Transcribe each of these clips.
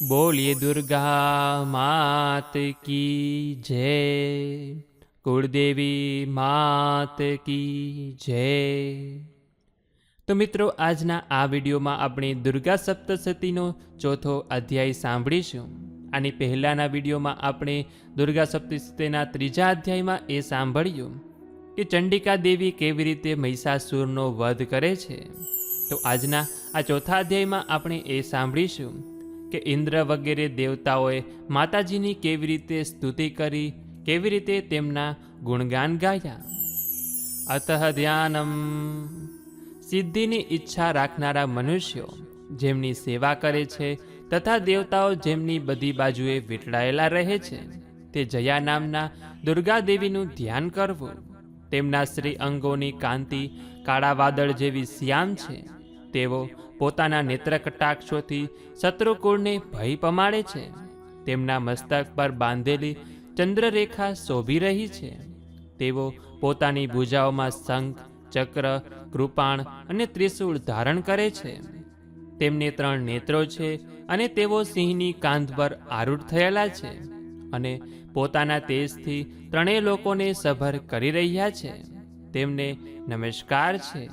बोलिए दुर्गा मात की जय, कुलदेवी मात की जय। તો મિત્રો, આજના આ વિડીયોમાં આપણે દુર્ગા સપ્તશતીનો ચોથો અધ્યાય સાંભળીશું. આની પહેલાંના વિડીયોમાં આપણે દુર્ગા સપ્તશતીના ત્રીજા અધ્યાયમાં એ સાંભળ્યું કે ચંડિકા દેવી કેવી રીતે મહિષાસુરનો વધ કરે છે. તો આજના આ ચોથા અધ્યાયમાં આપણે એ સાંભળીશું કે ઇન્દ્ર વગેરે દેવતાઓએ માતાજીની કેવી રીતે સ્તુતિ કરી, કેવી રીતે તેમના ગુણગાન ગાયા. અતઃ ધ્યાનમ, સિદ્ધિની ઈચ્છા રાખનારા મનુષ્યો જેમની સેવા કરે છે તથા દેવતાઓ જેમની બધી બાજુએ વીંટળાયેલા રહે છે, તે જયા નામના દુર્ગા દેવીનું ધ્યાન કરવું. તેમના શ્રી અંગોની કાંતિ કાળા વાદળ જેવી શ્યામ છે. તેઓ પોતાના નેત્ર કટાક્ષોથી શત્રુકુળને ભય પમાડે છે. તેમના મસ્તક પર બાંધેલી ચંદ્રરેખા શોભી રહી છે. તેઓ પોતાની ભુજાઓમાં શંખ, ચક્ર, કૃપાણ અને ત્રિશૂળ ધારણ કરે છે. તેમને 3 નેત્રો છે અને તેઓ સિંહની કાંધ પર આરૂઢ થયેલા છે અને પોતાના તેજથી 3 લોકોને સભર કરી રહ્યા છે. તેમને નમસ્કાર છે.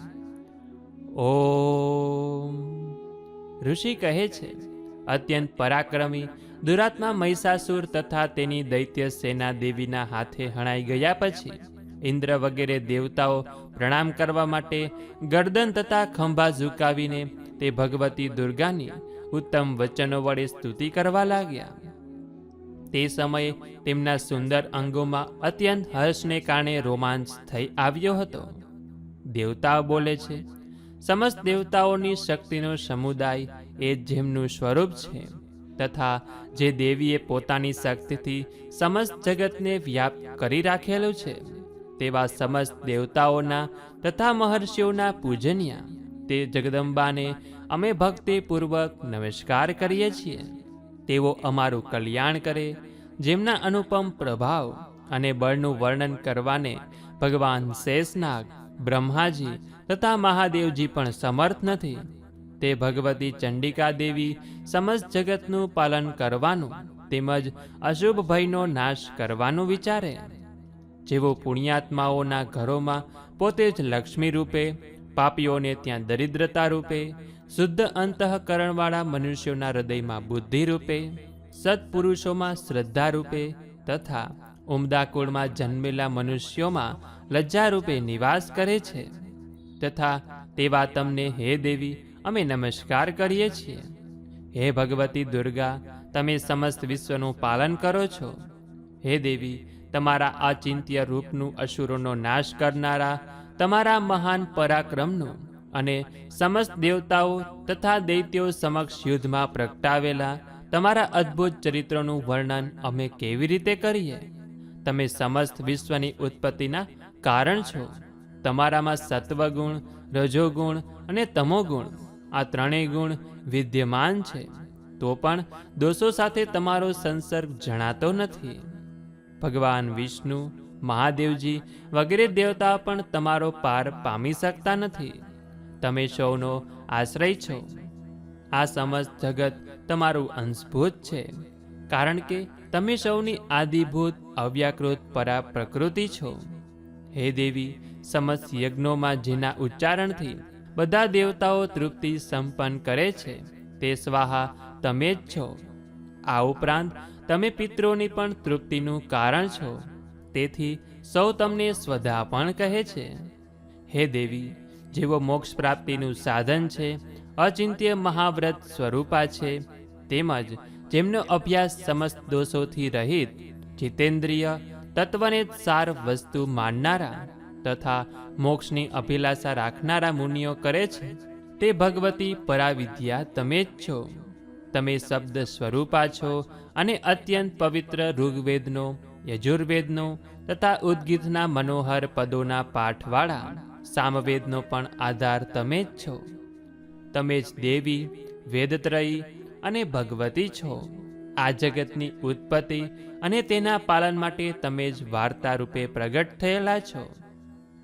ઓમ. ઋષિ કહે છે, અત્યંત પરાક્રમી દુરાત્મા મહિષાસુર તથા તેની દૈત્ય સેના દેવીના હાથે હણાઈ ગયા પછી ઇન્દ્ર વગેરે દેવતાઓ પ્રણામ કરવા માટે ગરદન તથા ખંભા ઝુકાવીને તે ભગવતી દુર્ગાની ઉત્તમ વચનો વડે સ્તુતિ કરવા લાગ્યા. તે સમયે તેમના સુંદર અંગોમાં અત્યંત હર્ષને કારણે રોમાંચ થઈ આવ્યો હતો. દેવતાઓ બોલે છે, સમસ્ત દેવતાઓની શક્તિનો સમુદાય એ જેમનું સ્વરૂપ છે તથા જે દેવીએ પોતાની શક્તિથી સમસ્ત જગતને વ્યાપ્ત કરી રાખેલું છે, તેવા સમસ્ત દેવતાઓના તથા મહર્ષિઓના પૂજનીય તે જગદંબાને અમે ભક્તિપૂર્વક નમસ્કાર કરીએ છીએ. તેઓ અમારું કલ્યાણ કરે. જેમના અનુપમ પ્રભાવ અને બળનું વર્ણન કરવાને ભગવાન શેષનાગ, બ્રહ્માજી તથા મહાદેવજી પણ સમર્થ નથી. તે ભગવતી ચંડિકા દેવી સમસ્ત જગતનું પાલન કરવાનું તેમજ અશુભ ભયનો નાશ કરવાનું વિચારે. જેવો પુણ્યાત્માઓના ઘરોમાં પોતે જ લક્ષ્મી રૂપે, પાપીઓને ત્યાં દરિદ્રતા રૂપે, શુદ્ધ અંતઃકરણવાળા મનુષ્યોના હૃદયમાં બુદ્ધિ રૂપે, સત્પુરુષોમાં શ્રદ્ધા રૂપે તથા ઉમદા કુળમાં જન્મેલા મનુષ્યોમાં લજ્જા રૂપે નિવાસ કરે છે, તથા તેવા તમને હે દેવી અમે નમસ્કાર કરીએ છીએ. હે ભગવતી દુર્ગા, તમે સમસ્ત વિશ્વનું પાલન કરો છો. હે દેવી, તમારા અચિંત્ય રૂપનું અસુરોનો નાશ કરનારા તમારા મહાન પરાક્રમનું અને સમસ્ત દેવતાઓ તથા દૈત્યો સમક્ષ યુદ્ધમાં પ્રગટાવેલા તમારા અદ્ભુત ચરિત્રોનું વર્ણન અમે કેવી રીતે કરીએ? તમે સમસ્ત વિશ્વની ઉત્પત્તિના કારણ છો. તમારામાં સત્વગુણ, રજોગુણ અને તમોગુણ આ 3 ગુણ વિદ્યમાન છે, તો પણ દોષો સાથે તમારો સંસર્ગ જણાતો નથી. ભગવાન વિષ્ણુ, મહાદેવજી વગેરે દેવતા પણ તમારો પાર પામી શકતા નથી. તમે સૌનો આશ્રય છો. આ સમસ્ત જગત તમારું અંશભૂત છે, કારણ કે તમે સૌની આદિભૂત અવ્યાકૃત પરા પ્રકૃતિ છો. હે દેવી, સમસ્ત યજ્ઞોમાં જેના ઉચ્ચારણથી બધા દેવતાઓ તૃપ્તિ સંપન્ન કરે છે, તે સ્વાહા તમે જ છો. આ ઉપરાંત તમે પિતરોની પણ તૃપ્તિનું કારણ છો, તેથી સૌ તમને સ્વધા પણ કહે છે. હે દેવી, જેવો મોક્ષ પ્રાપ્તિનું સાધન છે, અચિંત્ય મહાવ્રત સ્વરૂપા છે, તેમજ જેમનો અભ્યાસ સમસ્ત દોષોથી રહિત, જીતેન્દ્રિય, તત્વને સાર વસ્તુ માનનારા તથા મોક્ષની અભિલાષા રાખનારા મુનિઓ કરે છે, તે ભગવતી પરાવિદ્યા તમે જ છો. તમે શબ્દ સ્વરૂપા છો અને અત્યંત પવિત્ર ઋગ્વેદનો, યજુર્વેદનો તથા ઉદ્ગીતના મનોહર પદોના પાઠવાળા સામવેદનો પણ આધાર તમે જ છો. તમે જ દેવી, વેદત્રયી અને ભગવતી છો. આ જગતની ઉત્પત્તિ અને તેના પાલન માટે તમે જ વાર્તા રૂપે પ્રગટ થયેલા છો.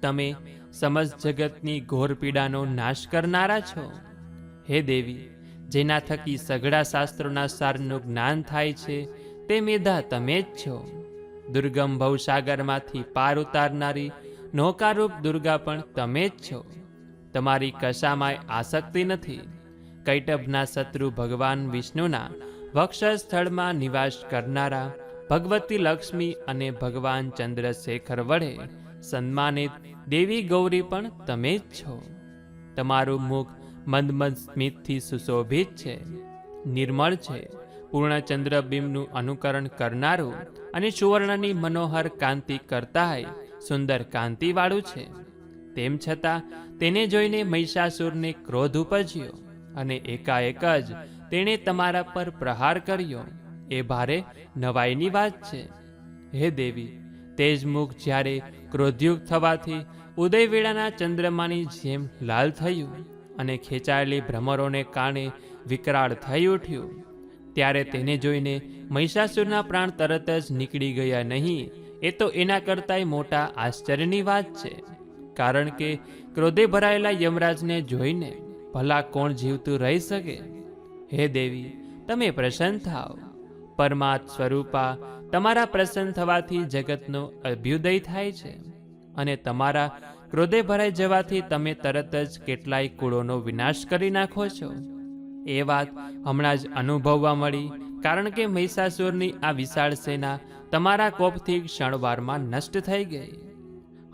તમે સમસ્ત જગતની ઘોર પીડાનો નાશ કરનારા છો. હે દેવી, જેના થકી સઘળા શાસ્ત્રોના સારનું જ્ઞાન થાય છે, તે મેધા તમે જ છો. દુર્ગમ ભવસાગરમાંથી પાર ઉતારનારી નૌકારૂપ દુર્ગા પણ તમે જ છો. તમારી કશામાંય આસક્તિ નથી. કૈટભના શત્રુ ભગવાન વિષ્ણુના વક્ષસ્થળમાં નિવાસ કરનારા ભગવતી લક્ષ્મી અને ભગવાન ચંદ્રશેખર વડે સન્માનિત દેવી ગૌરી પણ તમે જ છો. તમારું મુખ મંદ મંદ સ્મિતથી સુશોભિત છે, નિર્મળ છે, પૂર્ણચંદ્રબિંબનું અનુકરણ કરનારું અને સુવર્ણની મનોહર કાંતિ કરતાંય સુંદર કાંતિવાળું છે. તેમ છતાં તેને જોઈને મહિષાસુરને ક્રોધ ઉપજ્યો અને એકાએક જ તેણે તમારા પર પ્રહાર કર્યો. એ ભારે નવાઈની વાત છે. હે દેવી, તેજમુખ જ્યારે ક્રોધયુક્ત થવાથી ઉદયવેળાના ચંદ્રમાની જેમ લાલ થયું અને ખેંચાયેલી ભ્રમરોને કારણે વિકરાળ થઈ ઉઠ્યું, ત્યારે તેને જોઈને મહિષાસુરના પ્રાણ તરત જ નીકળી ગયા નહીં, એ તો એના કરતાંય મોટા આશ્ચર્યની વાત છે. કારણ કે ક્રોધે ભરાયેલા યમરાજને જોઈને ભલા કોણ જીવતું રહી શકે? હે દેવી, તમે પ્રસન્ન થાઓ. પરમાત્મ સ્વરૂપા તમારા પ્રસન્ન થવાથી જગતનો અભ્યુદય થાય છે અને તમારા ક્રોધે ભરાઈ જવાથી તમે તરત જ કેટલાય કુળોનો વિનાશ કરી નાખો છો. એ વાત હમણાં જ અનુભવવા મળી, કારણ કે મહિષાસુરની આ વિશાળ સેના તમારા કોપથી ક્ષણવારમાં નષ્ટ થઈ ગઈ.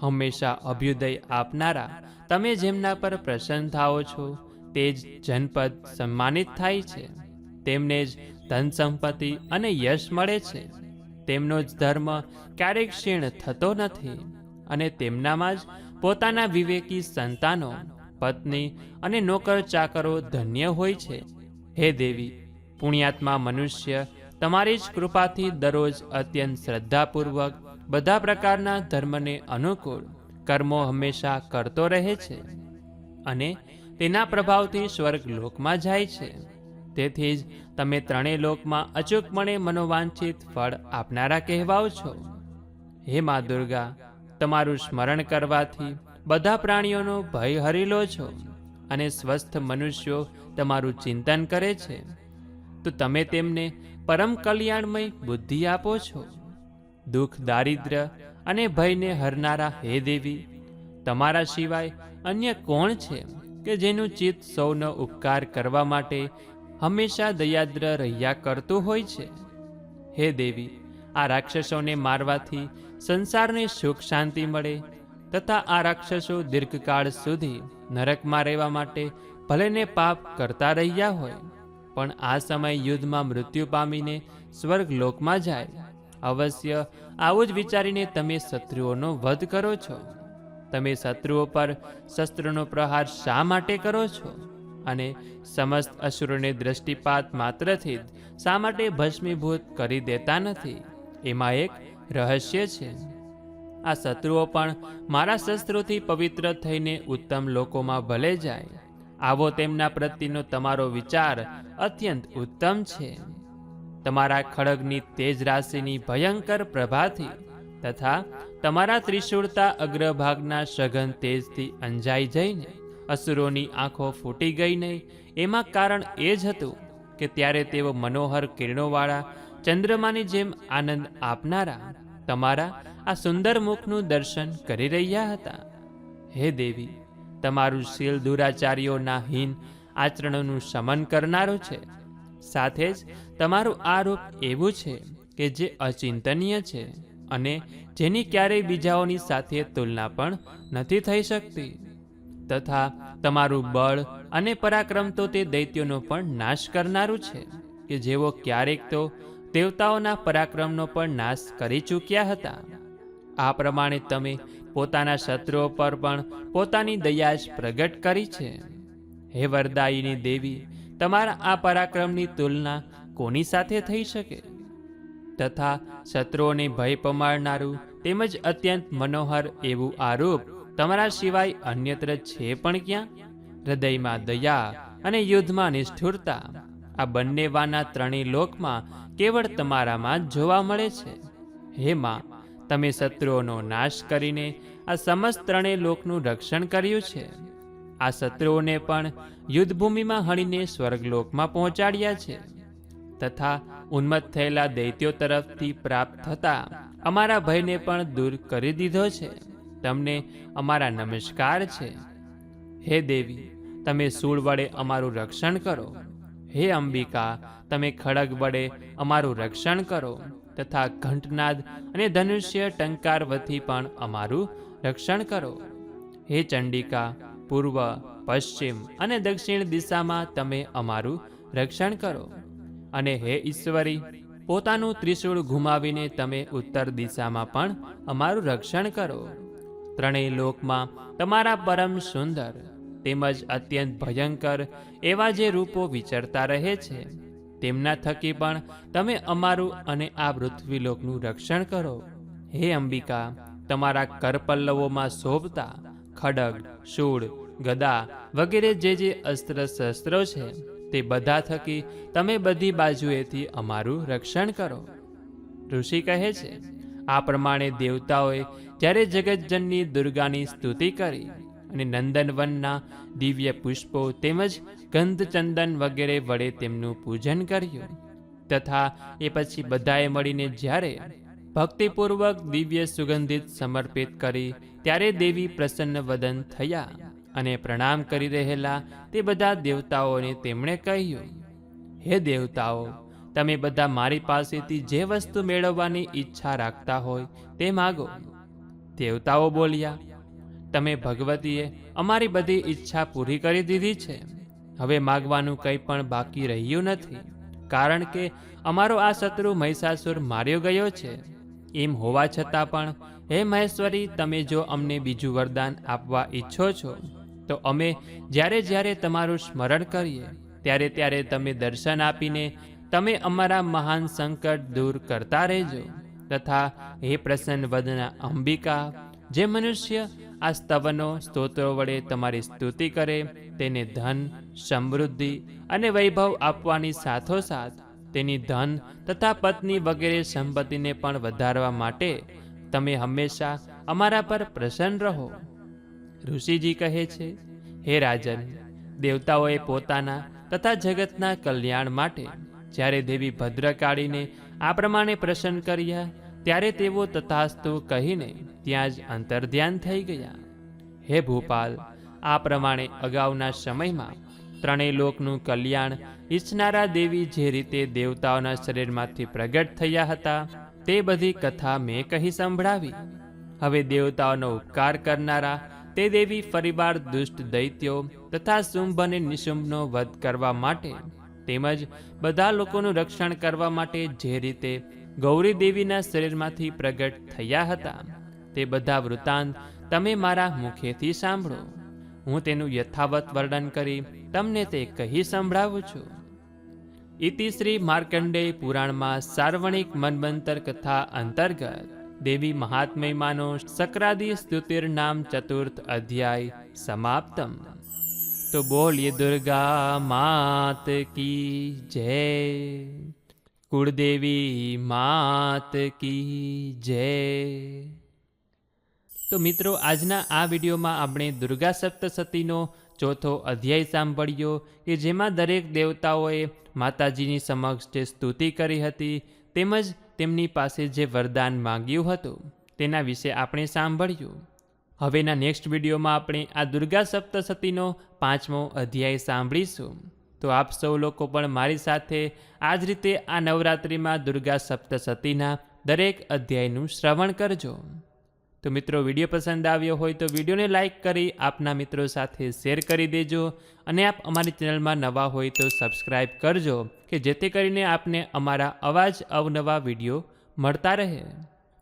હંમેશા અભ્યુદય આપનારા તમે જેમના પર પ્રસન્ન થાઓ છો, તે જ જનપદ સન્માનિત થાય છે. તેમને જ ધન સંપત્તિ અને યશ મળે છે. તેમનો જ ધર્મ ક્યારેક ક્ષીણ થતો નથી અને તેમનામાં જ પોતાના વિવેકી સંતાનો, પત્ની અને નોકર ચાકરો ધન્ય હોય છે. હે દેવી, પુણ્યાત્મા મનુષ્ય તમારી જ કૃપાથી દરરોજ અત્યંત શ્રદ્ધાપૂર્વક બધા પ્રકારના ધર્મને અનુકૂળ કર્મો હંમેશા કરતો રહે છે અને તેના પ્રભાવથી સ્વર્ગ લોકમાં જાય છે. તેથી જ તમે ત્રણેય લોકમાં અચૂકપણે મનોવાંછિત ફળ આપનારા કહેવાઓ છો. હે મા દુર્ગા, તમારું સ્મરણ કરવાથી બધા પ્રાણીઓનો ભય હરી લો છો અને સ્વસ્થ મનુષ્યો તમારું ચિંતન કરે છે, તો તમે તેમને પરમ કલ્યાણમય બુદ્ધિ આપો છો. દુઃખ, દારિદ્ર્ય અને ભયને હરનારા હે દેવી, તમારા સિવાય અન્ય કોણ છે કે જેનું ચિત્ત સૌનો ઉપકાર કરવા માટે હંમેશા દયાદ્ર રહ્યા કરતું હોય છે? હે દેવી, આ રાક્ષસોને મારવાથી સંસારને સુખ શાંતિ મળે તથા આ રાક્ષસો દીર્ઘકાળ સુધી નરકમાં રહેવા માટે ભલેને પાપ કરતા રહ્યા હોય, પણ આ સમય યુદ્ધમાં મૃત્યુ પામીને સ્વર્ગ લોકમાં જાય. અવશ્ય આવું જ વિચારીને તમે શત્રુઓનો વધ કરો છો. તમે શત્રુઓ પર શસ્ત્રનો પ્રહાર શા માટે કરો છો અને સમસ્ત અસુરોને દ્રષ્ટિપાત માત્રથી જ શા માટે ભસ્મીભૂત કરી દેતા નથી? એમાં એક રહસ્ય છે. આ શત્રુઓ પણ મારા શસ્ત્રોથી પવિત્ર થઈને ઉત્તમ લોકોમાં ભલે જાય, આવો તેમના પ્રત્યેનો તમારો વિચાર અત્યંત ઉત્તમ છે. તમારા ખડગની તેજ રાશિની ભયંકર પ્રભાથી તથા તમારા ત્રિશૂળતા અગ્રભાગના સઘન તેજથી અંજાઈ જઈને અસુરોની આંખો ફૂટી ગઈ નહીં, એમાં કારણ એ જ હતું કે ત્યારે તેઓ મનોહર કિરણોવાળા ચંદ્રમાની જેમ આનંદ આપનારા તમારા આ સુંદર મુખનું દર્શન કરી રહ્યા હતા. હે દેવી, તમારું શીલ દુરાચારીઓના હીન આચરણોનું શમન કરનારું છે. સાથે જ તમારું આ રૂપ એવું છે કે જે અચિંતનીય છે અને જેની ક્યારેય બીજાઓની સાથે તુલના પણ નથી થઈ શકતી. તથા તમારું બળ અને પરાક્રમ તો તે દૈત્યોનો પણ નાશ કરનારું છે કે જેઓ ક્યારેક તો દેવતાઓના પરાક્રમનો પણ નાશ કરી ચૂક્યા હતા. આ પ્રમાણે તમે પોતાના શત્રુઓ પર પણ પોતાની દયા જ પ્રગટ કરી છે. હે વરદાયિની દેવી, તમારા આ પરાક્રમની તુલના કોની સાથે થઈ શકે? તથા શત્રુઓને ભય પમાડનારું તેમજ અત્યંત મનોહર એવું આ રૂપ તમારા સિવાય અન્યત્ર છે પણ ક્યાં? હૃદયમાં દયા અને યુદ્ધમાં નિષ્ઠુરતા, આ બંને વાના ત્રણેય લોકમાં કેવળ તમારામાં જ જોવા મળે છે. હે માં, તમે શત્રુઓનો નાશ કરીને આ સમસ્ત ત્રણેય લોકનું રક્ષણ કર્યું છે. આ શત્રુઓને પણ યુદ્ધભૂમિમાં હણીને સ્વર્ગલોકમાં પહોંચાડ્યા છે, તથા ઉન્મત્ત થયેલા દૈત્યો તરફથી પ્રાપ્ત થતા અમારા ભયને પણ દૂર કરી દીધો છે. તમને અમારા નમસ્કાર છે. હે દેવી, તમે શૂળ વડે અમારું રક્ષણ કરો. હે અંબિકા, તમે ખડગ વડે અમારું રક્ષણ કરો, તથા ઘંટનાદ અને ધનુષ્ય ટંકારવથી પણ અમારું રક્ષણ કરો. હે ચંડિકા, પૂર્વ, પશ્ચિમ અને દક્ષિણ દિશામાં તમે અમારું રક્ષણ કરો. અને હે ઈશ્વરી, પોતાનું ત્રિશૂળ ઘુમાવીને તમે ઉત્તર દિશામાં પણ અમારું રક્ષણ કરો. ત્રણેય લોકમાં તમારા પરમ સુંદર તેમજ અત્યંત ભયંકર એવા જે રૂપો વિચરતા રહે છે, તેમના થકી પણ તમે અમારું અને આ પૃથ્વીલોકનું રક્ષણ કરો. હે અંબિકા, તમારા કરપલ્લવોમાં શોભતા ખડગ, શૂળ, ગદા વગેરે જે અસ્ત્ર શસ્ત્રો છે, તે બધા થકી તમે બધી બાજુએથી અમારું રક્ષણ કરો. ઋષિ કહે છે, આ પ્રમાણે દેવતાઓએ જ્યારે જગતજનની દુર્ગાની સ્તુતિ કરી અને નંદનવનના દિવ્ય પુષ્પો તેમજ ગંધ ચંદન વગેરે વડે તેમનું પૂજન કર્યું, તથા એ પછી બધાએ મળીને જ્યારે ભક્તિપૂર્વક દિવ્ય સુગંધિત સમર્પિત કરી, ત્યારે દેવી પ્રસન્ન વદન થયા અને પ્રણામ કરી રહેલા તે બધા દેવતાઓને તેમણે કહ્યું, હે દેવતાઓ, તમે બધા મારી પાસેથી જે વસ્તુ મેળવવાની ઈચ્છા રાખતા હોય તે માગો. દેવતાઓ બોલ્યા, તમે ભગવતીએ અમારી બધી ઈચ્છા પૂરી કરી દીધી છે. હવે માગવાનું કંઈ પણ બાકી રહ્યું નથી, કારણ કે અમારો આ શત્રુ મહિષાસુર માર્યો ગયો છે. એમ હોવા છતાં પણ હે મહેશ્વરી, તમે જો અમને બીજું વરદાન આપવા ઈચ્છો છો તો અમે જ્યારે જ્યારે તમારું સ્મરણ કરીએ ત્યારે ત્યારે તમે દર્શન આપીને તમે અમારા મહાન સંકટ દૂર કરતા રહેજો. તથા હે પ્રસન્ન વદના અંબિકા, જે મનુષ્ય આ સ્તવનો સ્તોત્રો વડે તમારી સ્તુતિ કરે તેને ધન, સમૃદ્ધિ અને વૈભવ આપવાની સાથોસાથ તેની ધન તથા પત્ની વગેરે સંપત્તિને પણ વધારવા માટે તમે હંમેશા અમારા પર પ્રસન્ન રહો. ઋષિજી કહે છે, હે રાજન, દેવતાઓએ પોતાના તથા જગતના કલ્યાણ માટે જ્યારે દેવી ભદ્રકાળીને આ પ્રમાણે પ્રસન્ન કર્યા, ત્યારે તેઓ તથાસ્તુ કહીને ત્યાં જ અંતર્ધ્યાન થઈ ગયા. હે ભૂપાલ, આ પ્રમાણે અગાઉના સમયમાં ત્રણેય લોકનું કલ્યાણ ઈચ્છનારા દેવી જે રીતે દેવતાઓના શરીરમાંથી પ્રગટ થયા હતા, તે બધી કથા મેં કહી સંભળાવી. હવે દેવતાઓનો ઉપકાર કરનારા તે દેવી ફરીવાર દુષ્ટ દૈત્યો તથા શુંભ અને નિશુંભનો વધ કરવા માટે તેમજ બધા લોકોનું રક્ષણ કરવા માટે જે રીતે ગૌરી દેવીના શરીરમાંથી પ્રગટ થયા હતા, તે બધા વૃત્તાંત તમે મારા મુખેથી સાંભળો. હું તેનું યથાવત વર્ણન કરી તમને તે કહી સંભળાવું છું. ઇતિ શ્રી માર્કંડેય પુરાણમાં સાર્વણિક મન્વંતર કથા અંતર્ગત દેવી મહાત્મ્યમાંનો સક્રાદિ સ્તુતિર નામ ચતુર્થ અધ્યાય સમાપ્તમ. તો બોલીએ દુર્ગા માત કી જય, કુળદેવી માત કી જય. તો મિત્રો, આજના આ વિડીયોમાં આપણે દુર્ગા સપ્તસતીનો ચોથો અધ્યાય સાંભળ્યો કે જેમાં દરેક દેવતાઓએ માતાજીની સમક્ષ જે સ્તુતિ કરી હતી તેમજ તેમની પાસે જે વરદાન માંગ્યું હતું તેના વિશે આપણે સાંભળ્યું. હવેના નેક્સ્ટ વિડીયોમાં આપણે આ દુર્ગા સપ્તસતીનો 5મો અધ્યાય સાંભળીશું. તો આપ સૌ લોકો પણ મારી સાથે આ જ રીતે આ નવરાત્રિમાં દુર્ગા સપ્તસતીના દરેક અધ્યાયનું શ્રવણ કરજો. તો મિત્રો, વિડીયો પસંદ આવ્યો હોય તો વિડીયોને લાઇક કરી આપના મિત્રો સાથે શેર કરી દેજો, અને આપ અમારી ચેનલમાં નવા હોય તો સબસ્ક્રાઈબ કરજો કે જેથી કરીને આપને અમારા આવા જ અવનવા વિડીયો મળતા રહે.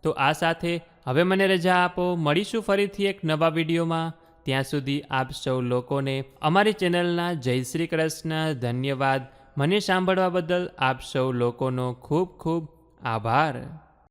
તો આ સાથે હવે મને રજા આપો, મળીશું ફરીથી એક નવા વિડીયોમાં. ત્યાં સુધી આપ સૌ લોકોને અમારી ચેનલના જય શ્રી કૃષ્ણ. ધન્યવાદ. મને સાંભળવા બદલ આપ સૌ લોકોનો ખૂબ ખૂબ આભાર.